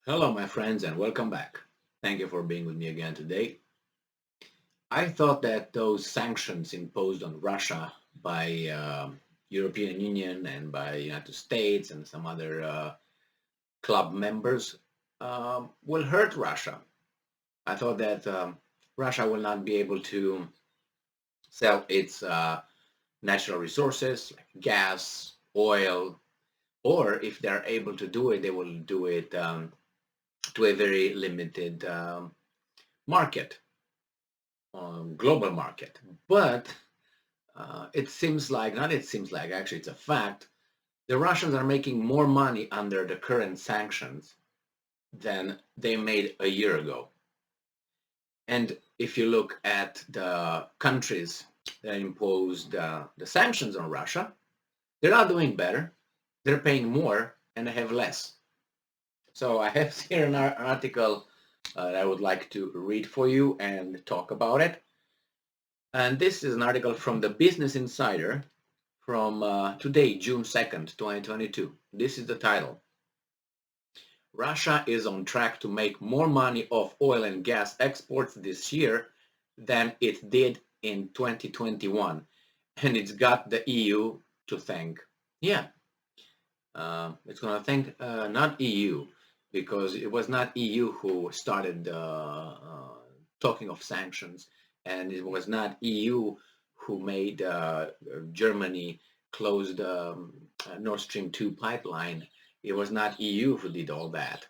Hello, my friends, and welcome back. Thank you for being with me again today. I thought that those sanctions imposed on Russia by European Union and by United States and some other club members will hurt Russia. I thought that Russia will not be able to sell its natural resources like gas, oil, or if they're able to do it, they will do it to a very limited market global market. But it seems like, not it seems like, actually it's a fact, the Russians are making more money under the current sanctions than they made a year ago. And if you look at the countries that imposed the sanctions on Russia, they're not doing better. They're paying more and they have less. So I have here an article that I would like to read for you and talk about it. And this is an article from the Business Insider from today, June 2nd, 2022. This is the title. Russia is on track to make more money off oil and gas exports this year than it did in 2021. And it's got the EU to thank. Yeah, it's going to thank not EU, because it was not EU who started talking of sanctions, and it was not EU who made Germany close the Nord Stream 2 pipeline. It was not EU who did all that.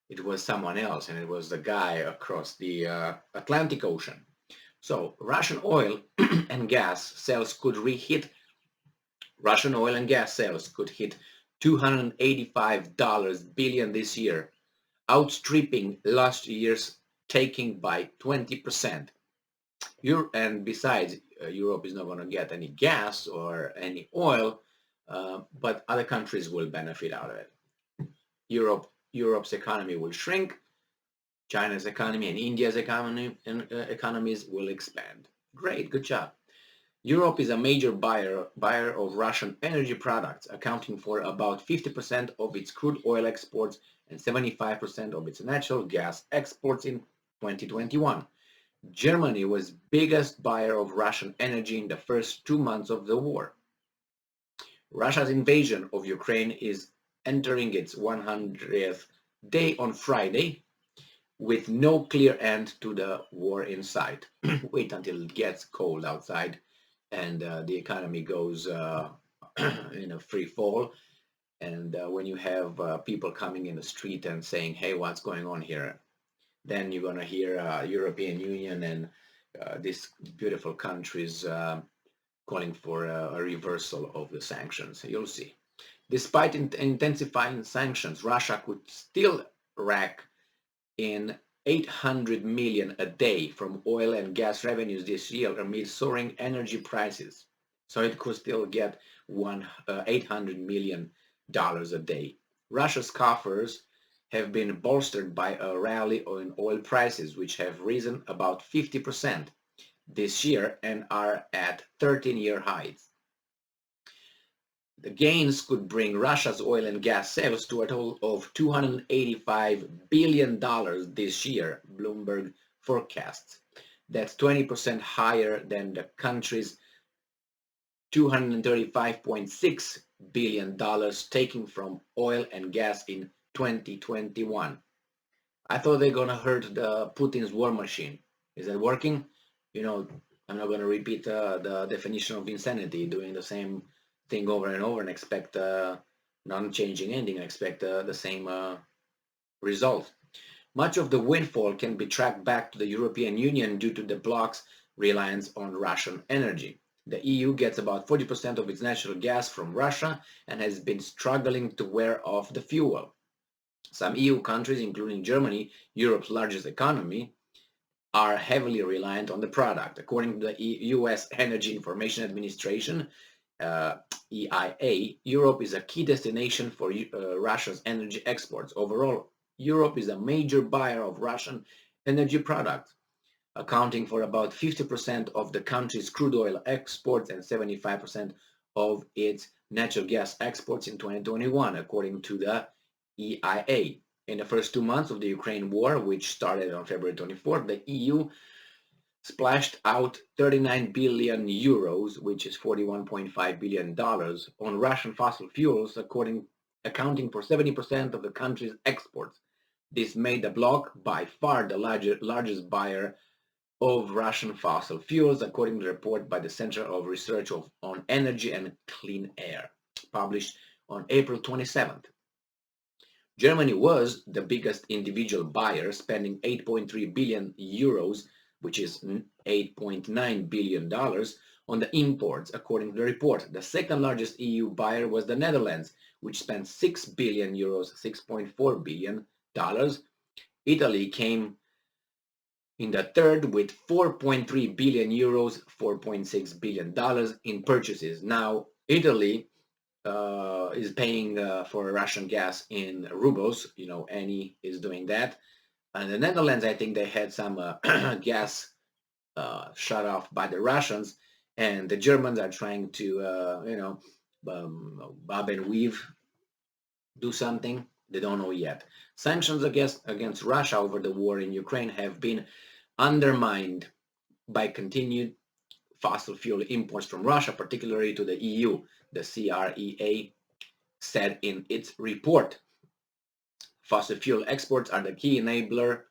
It was someone else, and it was the guy across the Atlantic Ocean. So Russian oil and gas sales could re-hit Russian oil and gas sales could hit $285 billion this year, outstripping last year's taking by 20%. And besides, Europe is not going to get any gas or any oil, but other countries will benefit out of it. Europe's economy will shrink, China's economy and India's economies will expand. Great, good job. Europe is a major buyer of Russian energy products, accounting for about 50% of its crude oil exports and 75% of its natural gas exports in 2021. Germany was biggest buyer of Russian energy in the first 2 months of the war. Russia's invasion of Ukraine is entering its 100th day on Friday, with no clear end to the war in sight. Wait until it gets cold outside and the economy goes in a free fall. And when you have people coming in the street and saying, hey, what's going on here? Then you're going to hear European Union and these beautiful countries calling for a reversal of the sanctions. You'll see. Despite intensifying sanctions, Russia could still rack in 800 million a day from oil and gas revenues this year amid soaring energy prices. So it could still get $800 million a day. Russia's coffers have been bolstered by a rally in oil prices, which have risen about 50% this year and are at 13-year highs. The gains could bring Russia's oil and gas sales to a total of $285 billion this year, Bloomberg forecasts. That's 20% higher than the country's $235.6 billion taken from oil and gas in 2021. I thought they're going to hurt the Putin's war machine. Is that working? I'm not going to repeat the definition of insanity, doing the same thing over and over and expect non-changing ending, expect the same result. Much of the windfall can be tracked back to the European Union due to the bloc's reliance on Russian energy. The EU gets about 40% of its natural gas from Russia and has been struggling to wear off the fuel. Some EU countries, including Germany, Europe's largest economy, are heavily reliant on the product. According to the US Energy Information Administration, EIA, Europe is a key destination for Russia's energy exports. Overall, Europe is a major buyer of Russian energy products, accounting for about 50% of the country's crude oil exports and 75% of its natural gas exports in 2021, according to the EIA. In the first 2 months of the Ukraine war, which started on February 24th, the EU splashed out 39 billion euros, which is $41.5 billion, on Russian fossil fuels, accounting for 70% of the country's exports. This made the bloc by far the largest buyer of Russian fossil fuels, according to a report by the Center of Research on Energy and Clean Air, published on April 27th. Germany was the biggest individual buyer, spending 8.3 billion euros, which is $8.9 billion, on the imports, according to the report. The second largest EU buyer was the Netherlands, which spent 6 billion euros, $6.4 billion. Italy came in the third with 4.3 billion euros, $4.6 billion in purchases. Now, Italy is paying for Russian gas in rubles. You know, Eni is doing that. And the Netherlands, I think they had some gas shut off by the Russians, and the Germans are trying to, bob and weave, do something. They don't know yet. Sanctions against Russia over the war in Ukraine have been undermined by continued fossil fuel imports from Russia, particularly to the EU, the CREA said in its report. Fossil fuel exports are the key enabler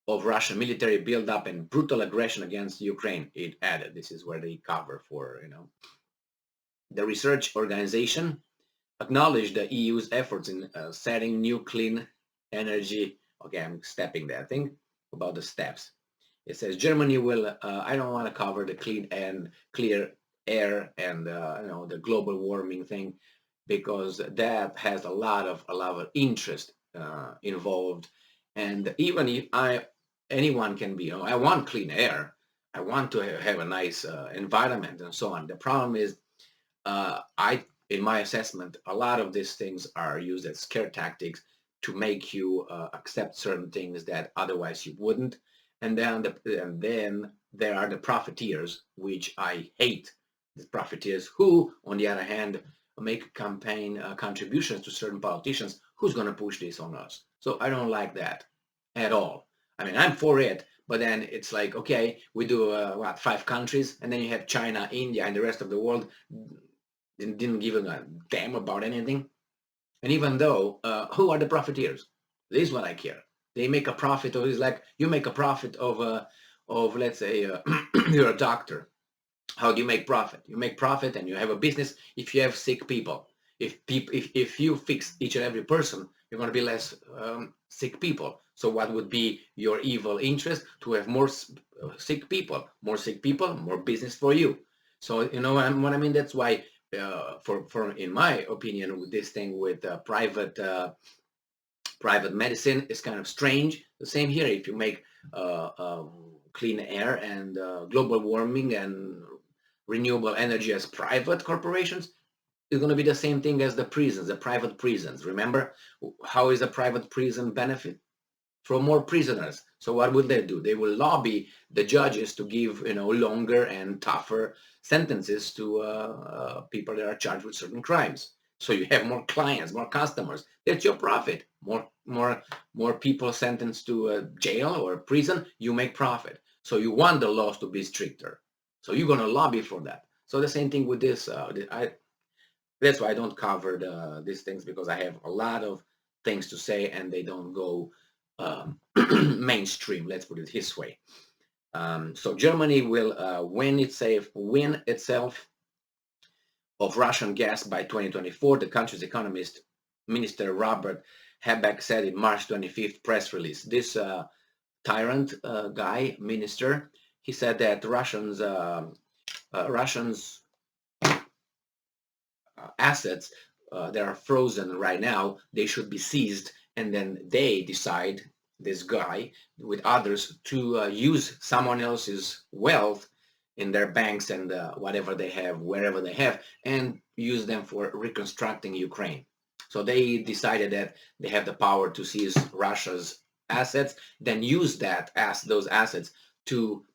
of Russian military buildup and brutal aggression against Ukraine, it added. This is where they cover for, The research organization acknowledged the EU's efforts in setting new clean energy. Okay, I'm stepping there. Think about the steps. It says Germany will, I don't want to cover the clean and clear air and, the global warming thing, because that has a lot of interest involved. And even if anyone can be, I want clean air, I want to have a nice environment and so on. The problem is, in my assessment, a lot of these things are used as scare tactics to make you accept certain things that otherwise you wouldn't. And then there are the profiteers, which I hate. The profiteers who, on the other hand, make campaign contributions to certain politicians. Who's going to push this on us? So I don't like that at all. I mean, I'm for it, but then it's like, okay, we do 5 countries, and then you have China, India, and the rest of the world didn't give a damn about anything. And even though, who are the profiteers? This is what I care. They make a profit of, it's like you make a profit of let's say, you're a doctor. How do you make profit? You make profit and you have a business if you have sick people. If you fix each and every person, you're going to be less sick people. So what would be your evil interest? To have more sick people, more business for you. So you know what I mean. That's why, for in my opinion, with this thing with private medicine is kind of strange. The same here. If you make clean air and global warming and renewable energy as private corporations, it's going to be the same thing as the prisons, the private prisons. Remember, how is a private prison benefit? From more prisoners. So what will they do? They will lobby the judges to give, longer and tougher sentences to people that are charged with certain crimes. So you have more clients, more customers. That's your profit. More people sentenced to jail or prison, you make profit. So you want the laws to be stricter. So you're going to lobby for that. So the same thing with this. That's why I don't cover these things, because I have a lot of things to say and they don't go mainstream. Let's put it this way. So Germany will win itself of Russian gas by 2024. The country's economist, Minister Robert Habeck, said in March 25th press release. This tyrant guy, minister, he said that Russians assets that are frozen right now, they should be seized, and then they decide, this guy with others, to use someone else's wealth in their banks and whatever they have, wherever they have, and use them for reconstructing Ukraine. So they decided that they have the power to seize Russia's assets, then use those assets to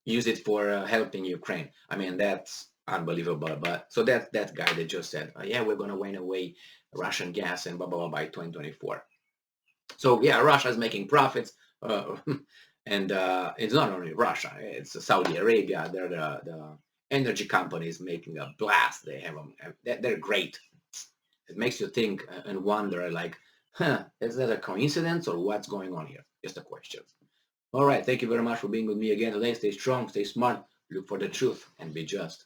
use it for helping Ukraine. I mean, that's unbelievable. But so that guy that just said, yeah, we're going to win away Russian gas and blah, blah, blah by 2024. So yeah, Russia is making profits, and it's not only Russia; it's Saudi Arabia. They're the energy companies making a blast. They have them. They're great. It makes you think and wonder, like, is that a coincidence or what's going on here? Just a question. All right. Thank you very much for being with me again today. Stay strong, stay smart, look for the truth, and be just.